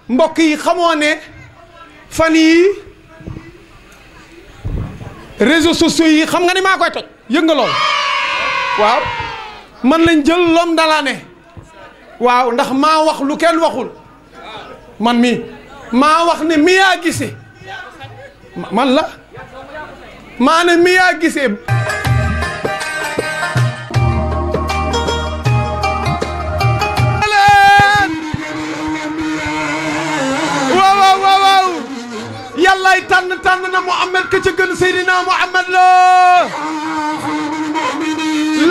mbokk yi xamoo ne fan yi réseaux sociaux yi xam nga ni maa koy toj yëg nga lool waaw man lañ jël l'homme de l'année waaw ndax maa wax lu kenn waxul man mi maa wax ne Mia Guissé man la maa ne Mia Guissé waaw yàllaay tànn na Muhammad ka ca gën Seydina Muhammad la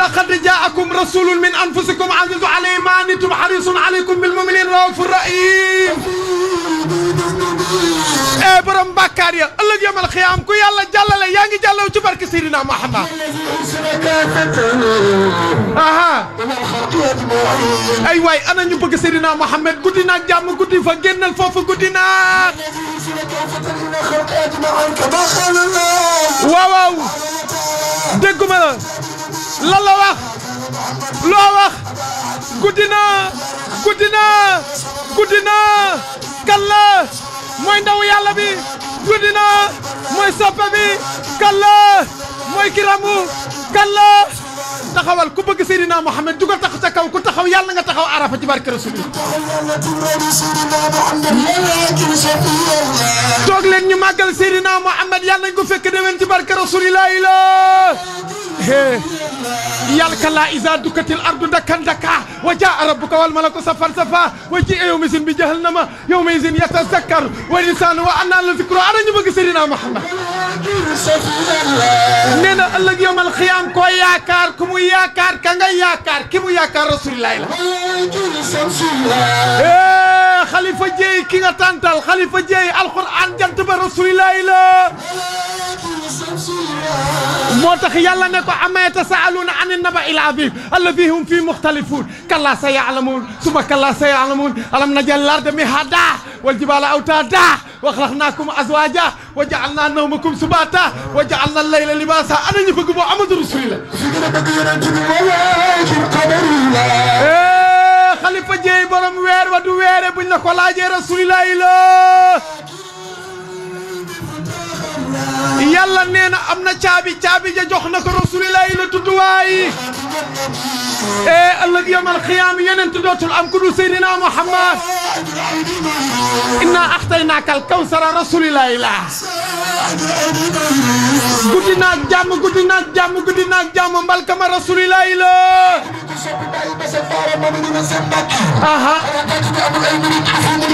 laqad jaakum rasulun min anfusikum azizun alayhi ma anittum harisun alaykum bil mu'minina raufur rahim borom bàkkaar ya ëllëg yamal xiyaam ku yàlla jàllale yaa ngi jàllaw ci barke Seydina Muhammad aha ay waay ana ñu bëgg Seydina Muhammad guddi naag jàmm guddi fa génnal foofu guddi naag waaw dégguma la lan la wax loo wax guddi na kan la mooy ndaw yàlla bi guddi na mooy soppe bi kan la mooy kiramu kan la taxawal ku bëgg Seydina Muhammad jugal tax ca kaw ku taxaw yàlla nga taxaw arafa ci barke Rasulullah toog leen ñu màggal Seydina Muhammad yàlla nañ ko fekk déwén ci barke Rasulullah la yàlla kallaa izaa dukkatil ardu dakkan dakka wa jaa rabbuka wal malaku safan safa wa ji yawma izin bi jahannama yawma izin yatazakkaru wa insaanu wa annaa lahu zikru ana ñu bëgg Seydina Muhammad nee na ëllëg yawmal xiyaam koo yaakaar ku mu yaakaar ka nga yaakaar ki mu yaakaar Rasulullah la Khalifa Dieye ki nga tàntal Khalifa Dieye alquran jant ba Rasulullah la moo tax yàlla ne ko amma yatasaaluuna ani naba'il aziim allazii hum fiihi muxtalifuun kallaa saya'lamuun summa kallaa saya'lamuun alam naj'al al-arda mihaadan wal jibaala awtaadan wa xalaqnaakum azwaajan wa ja'alnaa nawmakum subaatan wa ja'alnaa al-layla libaasan ana ñu bëgg Muhammadu Rasulullah Khalifa Dieye borom weer wa du weere buñ la ko laajee Rasulullah la yàlla nee na am na caabi ja jox na ko Rasulullah la tudd waay ëllëg yawmal qiyaama yeneen dootul am ku dul Seydina Muhammad inna axtaynaaka al kawsara Rasulullah la guddi naag jàmm mbalkama Rasulullah la aha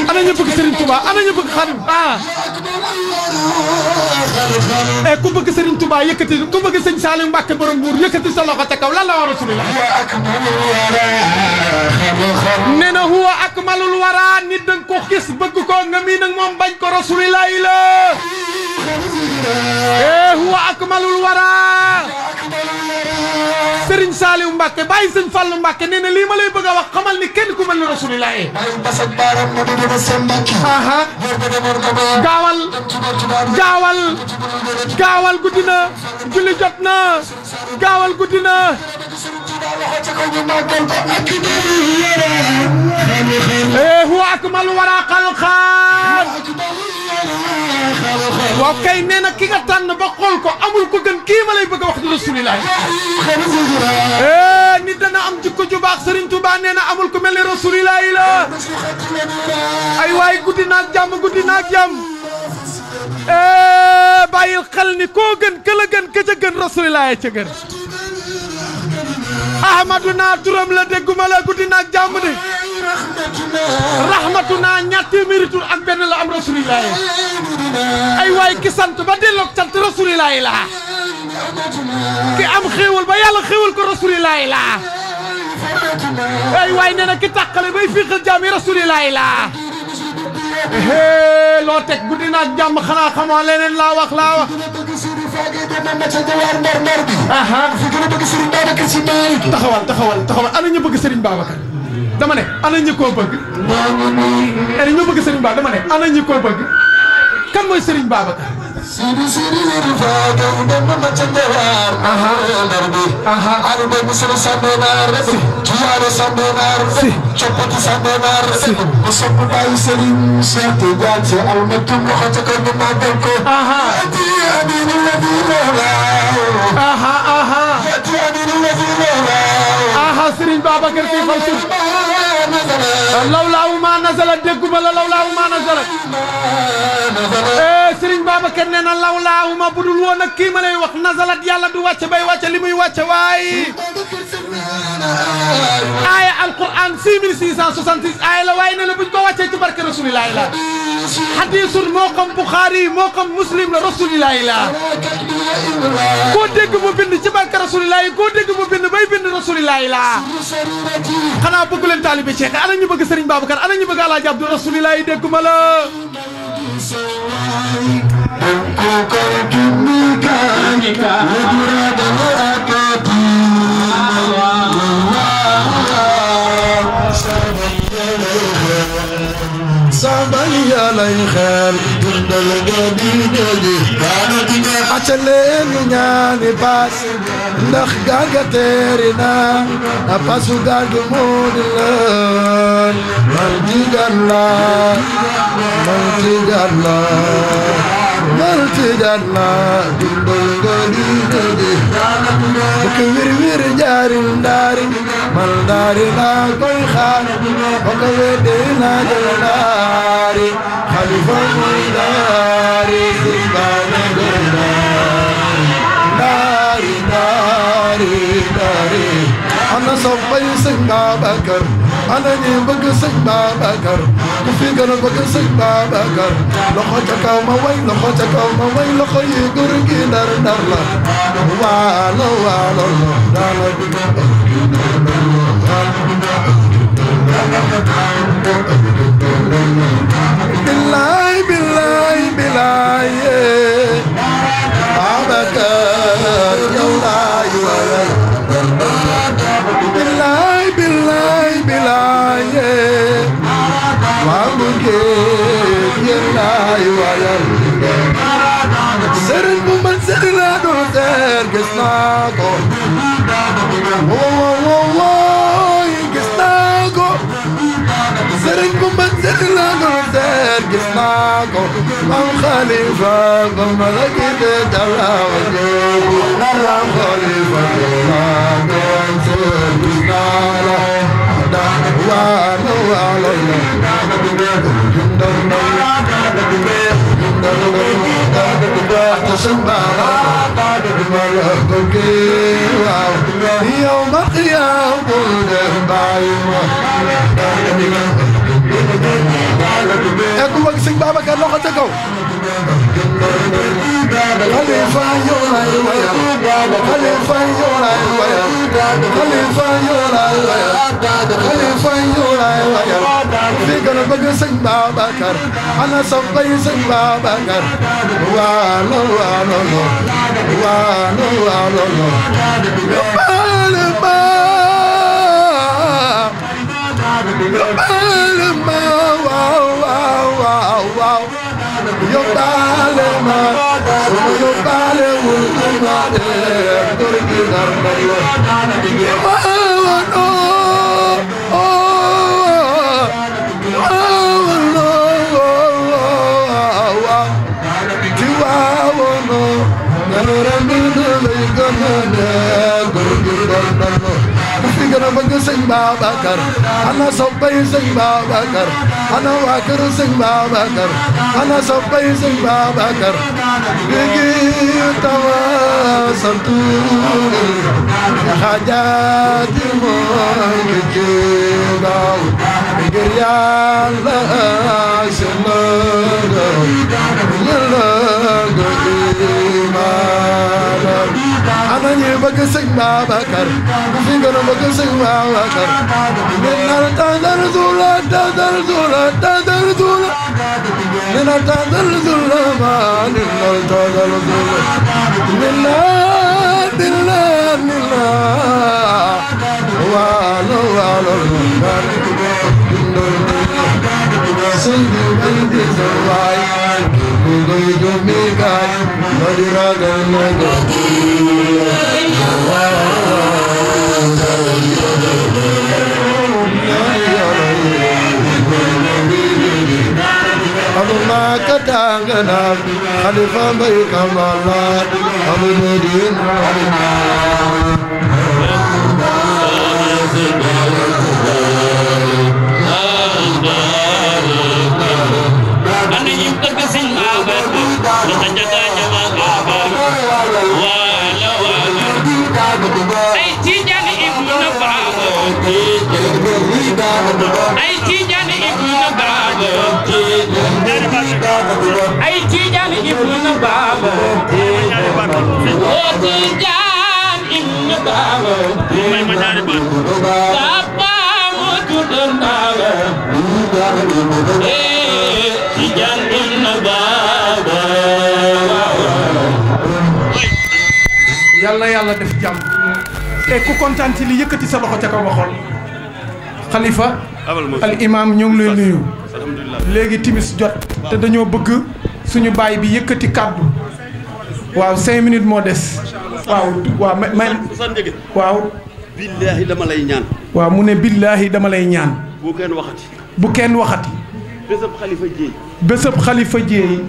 ana ñu bëgg Serigne Touba ana ñu bëgg Xaadim ku bëgg Serigne Touba yëkkati ku bëgg Sëñ Saliou Mbacke borom Mbuur yëkkati sa loxo ca kaw lan la war Rasulullah nee na huwa akmalul wara nit danga ko gis bëgg ko nga mii nag moom bañ ko Rasulullah la huwa akmalul wara Serigne Saliou Mbacke bàyyi Sëñ Fallu Mbacke nee na lii ma lay bëgg a wax xamal ni kenn ku mel ni Rasulullah gaawal guddi na julli jot na gaawal guddi na huwa akmalu wara xalqan waaw kay nee na ki nga tànn ba xool ko amul ko gën kii ma lay bëgg a wax di Rasulullah nit dana am jikko ju baax Serigne Touba nee na amul ku mel ni Rasulullah la ay waay guddi naag jàmm bàyyil xel ni koo gën ka la gën ka ca gën Rasulullah ca gën ahmaduna turam la dégguma la guddi naag jàmm de rahmatuna ñatti méritul ak benn la am Rasulullah ay waay ki sant ba delloog sant Rasulullah la ki am xéewal ba yàlla xéewal ko Rasulullah la ay waay nee na ki tàqale bay fiixal jaam yi Rasulullah la loo teg guddi naag jàmm xanaa xamoo leneen laa wax taxawal ana ñu bëgg Serigne Babacar dama ne ana ñu koo bëgg ñu bëgg Serigne Babacar dama ne ana ñu koo bëgg kan mooy Serigne Babacar Sidi Sidi Rifada Udama Machandawar Darbi Arba Muslim Sandenar Kiara Sandenar Chapati Sandenar Musabu Bayi Selim Syati Gaji Al-Matum Mukhatakan Namadako Adi Adinu Ladina Adi Adinu Ladina Serigne Babacar Sy Falsou lawlaahu ma nazala dégguma la lawlaahu ma nazala Serigne Babacar nee na lawlaahu ma budul woon ak kii ma lay wax nazalat yàlla du wàcce bay wàcce li muy wàcce waaye aaya alquran 6666 aaya la waaye nee na buñ ko wàccee ci barke rasulillahi la hadisul moo xam Bukhari moo xam Muslim la rasulillahi la koo dégg mu bind ci barke rasulillahi koo dégg mu bind bay bind rasulillahi la xanaa bëgg leen taalibe Cheikh ana ñu bëgg Serigne Babacar ana ñu bëgg Alaaji Abdou rasulillahi dégguma la Sabali alay xel dundal gadi gadi kana dinga acalen ñaani pass ndax gaga terina na passu gagu modlan mal digalla dundal gadi gadi ko wir jaaril ndari mal ndari la koy xaar ko wede na dari khalifa dari simbana dari ana soppay Serigne Babacar ana ñi bëgg Serigne Babacar ku fi gën a bëgg Serigne Babacar loxo ca kaw ma way loxo ca kaw ma way loxo yi góor gi ndar ndar la waalo waalo dala Bilay bilay bilay Babacar yow laay wayal bilay bilay bilay Babuke yow laay wayal Serigne bu man Serigne la do ter gis naa ko gis naa ko Serigne bu man Serigne la do ter gis naa ko am Khalifa ba malaki de dala wajo am Khalifa la do ter gis naa la da wa no wa la يوم القيامة أقول لك Serigne Babacar loxo ca kaw Khalifa yow laay wayal Khalifa yow laay wayal Khalifa yow laay wayal Khalifa yow laay wayal fi gën a bëgg Serigne Babacar ana soppay Serigne Babacar waalo waalo waalo waalo Balema wow wow wow wow yo balema yo balema dorgi darmayo no gën a bëgg Serigne Babacar ana soppay Serigne Babacar ana waa kër Serigne Babacar ana soppay Serigne Babacar léegi tawa santu xaajaati mooy nga jéegaw ngir Yàlla ana ñi bëgg Serigne Babacar fi gën a bëgg Serigne Babacar nena tandal zula nena tandal zula ma nena tandal zula nena walo suñu bay di sa waay ñu koy jommi kaay ba di ragal na ko aduna katangana khalifa bay kamala abudin ay Tijaan ibnu Baaba o Tijaan ibnu Baaba Baba mo tuddoon Baaba Tijaan ibnu Baaba yàlla yàlla def jàmm te ku kontaan ci li yëkkati sa loxo ca kaw waxoon Khalifa al imam ñu ngi lay nuyu léegi timis jot te dañoo bëgg suñu baay bi yëkkati kàddu waaw 5 minutes moo des waaw waaw billaahi dama lay ñaan waaw mu ne billaahi dama lay ñaan bu kenn waxati bésëb xalifa jéey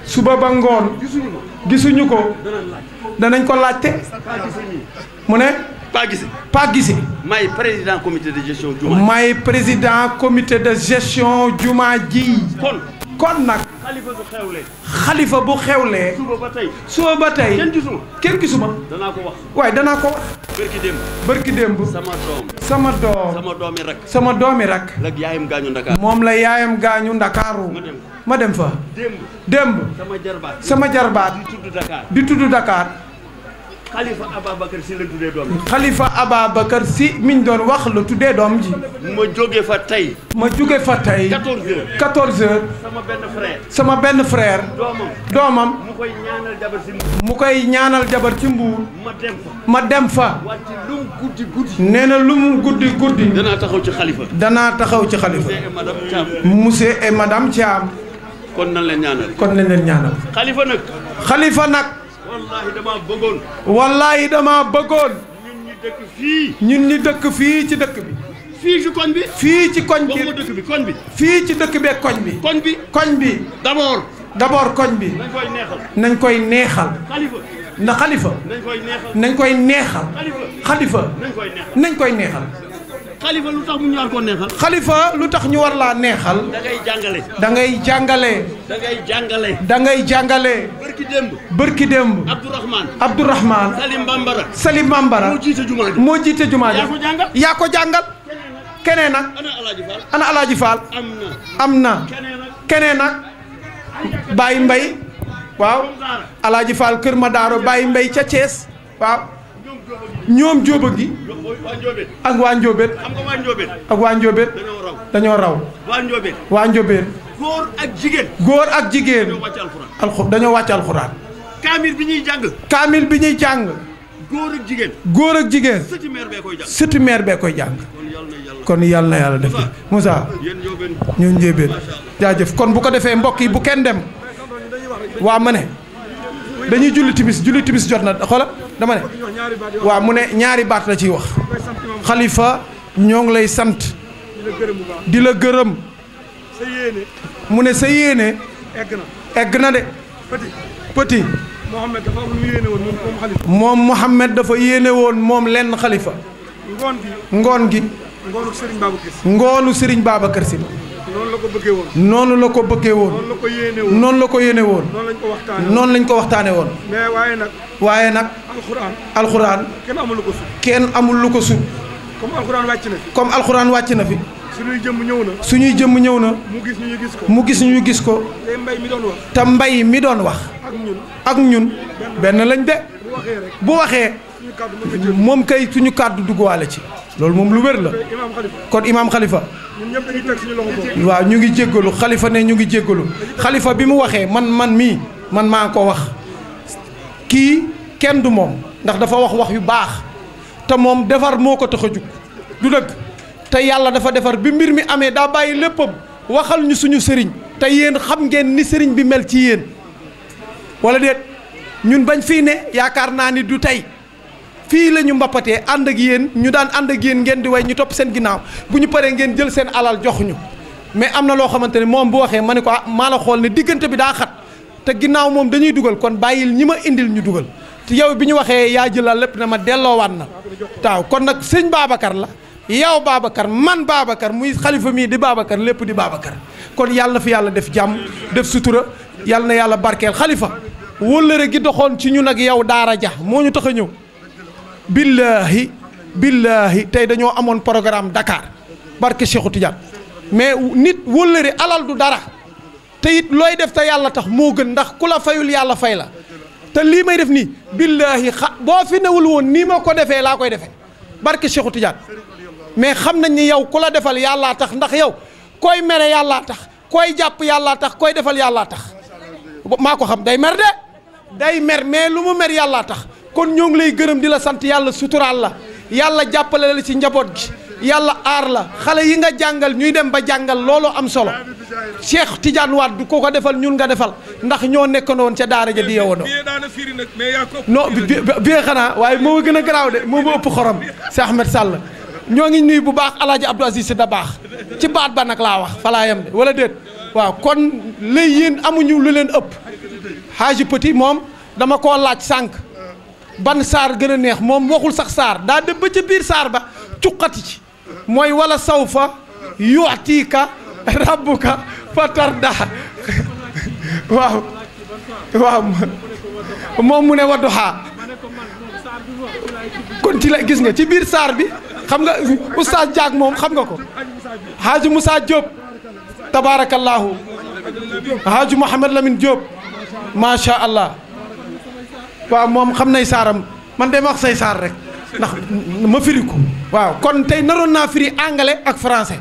suba ba ngoon gisuñu ko danañ ko laajte mu ne Pas Guissé may président comité de gestion Juma may président comité de gestion Juma ji kon nag xalifa bu xewlee suba ba tey kenn gisuma danaa ko wax waaye danaa ko wax bërki démb sama doomi rak la yaayam gaañu Ndakaaru moom la yaayam gaañu Ndakaaru ma dem fa démb sama jarbaat di tudd Dakar Khalifa Ababacar Sy la tuddee doom ji. Khalifa Ababacar Sy miñ doon wax la tuddee doom ji. ma jóge fa tey. 14h. 14h. sama benn frère. doomam. mu koy ñaanal jabar ci Mbuur. ma dem fa. nee na lu mu guddi. danaa taxaw ci Khalifa. monsieur et madame Thiam. kon nañ leen ñaanal. Khalifa nag. wallaahi dama bëggoon. ñun ñi dëkk fii ci dëkk bi. fii ci koñ bi. fii ci koñ bi koñ bi. fii ci dëkk bi ak koñ bi. koñ bi. d'abord koñ bi. nañ koy neexal. na Khalifa. nañ koy neexal. Khalifa. nañ koy neexal. Khalifa lu tax ñu war koo neexal. Khalifa lu tax ñu war laa neexal. da ngay jàngale. bërki démb. Abdourahman. Salim Bambara. moo jiite jumaa ji. yaa ko jàngal. keneen nag. ana Alaaji Fall. am na. keneen nag. Baye Mbaye. waaw. Alaaji Fall Kër Madaaro Baye Mbaye ca Thiès. waaw. ñoom jóoba gi. ak waa Njóobeen. dañoo raw. waa Njóobeen. góor ak jigéen. dañoo wàcc alxuraan. kaamil bi ñuy jàng. góor ak jigéen. sëti meer bee koy jàng. kon yàlla na yàlla def Moussa ñoom Njóobeen jaajëf kon bu ko defee mbokk yi bu kenn dem. waa ma ne dañuy julli timis jot na xoola dama ne waaw mu ne ñaari baat la ciy wax. Khalifa ñoo ngi lay sant di la gërëm. mu ne sa yéene egg na de petit moom Mouhamed dafa yéene woon moom lenn Khalifa ngoon gi ngoonu Serigne Babacar Sy noonu la ko bëggee woon noonu la ko yéene woon noonu lañ ko waxtaane woon waaye nag alxuraan kenn amul lu ko sut comme alxuraan wàcc na fi suñuy jëmm ñëw na mu gis ñu gis ko te mbay mi doon wax ak ñun benn lañ de bu waxee moom kay suñu kàddu duggaale ci loolu moom lu wér la kon imaam Khalifa waaw ñu ngi jéggalu Khalifa ne ñu ngi jéggalu Khalifa bi mu waxee man maa ko wax kii kenn du moom ndax dafa wax yu baax te moom defar moo ko tax a jug du dëgg te yàlla dafa defar bi mbir mi amee daa bàyyi léppam waxal ñu suñu sëriñ te yéen xam ngeen ni sëriñ bi mel ci yéen wala déet ñun bañ fii ne yaakaar naa ni du tey fii la ñu mbappatee ànd ak yéen ñu daan ànd ak yéen ngeen di way ñu topp seen ginnaaw bu ñu paree ngeen jël seen alal jox ñu mais am na loo xamante ne moom bu waxee ma ne ko maa la xool ne diggante bi daa xat te ginnaaw moom dañuy dugal kon bàyyil ñi ma indil ñu dugal te yow bi ñu waxee yaa jëlal lépp ne ma delloowaat na taaw kon nag sëñ Babacar la yow Babacar man Babacar muy xalifa mii di Babacar lépp di Babacar kon yàlla na fi yàlla def jàmm def sutura yàlla na yàlla barkeel xalifa wóllëre gi doxoon ci ñun ak yow daara ja moo ñu tax a ñëw billaahi billaahi tey dañoo amoon programme Dakar barke Cheikhou Tidiane mais nit wóllëre alal du dara te it looy def te yàlla tax moo gën ndax ku la fayul yàlla fay la te lii may def nii billaahi boo fi newul woon nii ma ko defee laa koy defee barke Cheikhou Tidiane mais xam nañ ni yow ku la defal yàllaa tax ndax yow koy mere yàllaa tax koy jàpp yàllaa tax koy defal yàllaa tax maa ko xam day mer de day mer mais lu mu mer yàllaa tax kon ñoo ngi lay gërëm di la sant yàlla suturaal la yàlla jàppale la ci njaboot gi yàlla aar la xale yi nga jàngal ñuy dem ba jàngal loolu am solo Cheikh Tidiane Wade du ko defal ñun nga defal ndax ñoo nekkandoo woon ca daara ja di yowandoo non bi xanaa waaye moo gën a garaaw de moo ma ëpp xorom si Ahmed Sall ñoo ngi nuyu bu baax Alaaji Abdou Aziz Sy Dabakh ci baat ba nag laa wax falaa yem de wala déet waaw kon lay yéen amuñu lu leen ëpp Haji Petit moom dama koo laaj sànq ban saar gën a neex moom waxul sax saar daa dem ba ca biir saar ba cuqati ci mooy wala sawfa yu'tika rabbuka fatarda waaw waaw moom mu ne wadduha kon ci la gis nga ci biir saar bi xam nga oustaz Diak moom xam nga ko Haji Moussa Diop tabarakallahu Haji Mouhamed Lamine Diop macha allah waaw moom xam nay saaram man de ma wax say saar rek ndax ma firi ko waaw kon tey naroon naa firi anglais ak français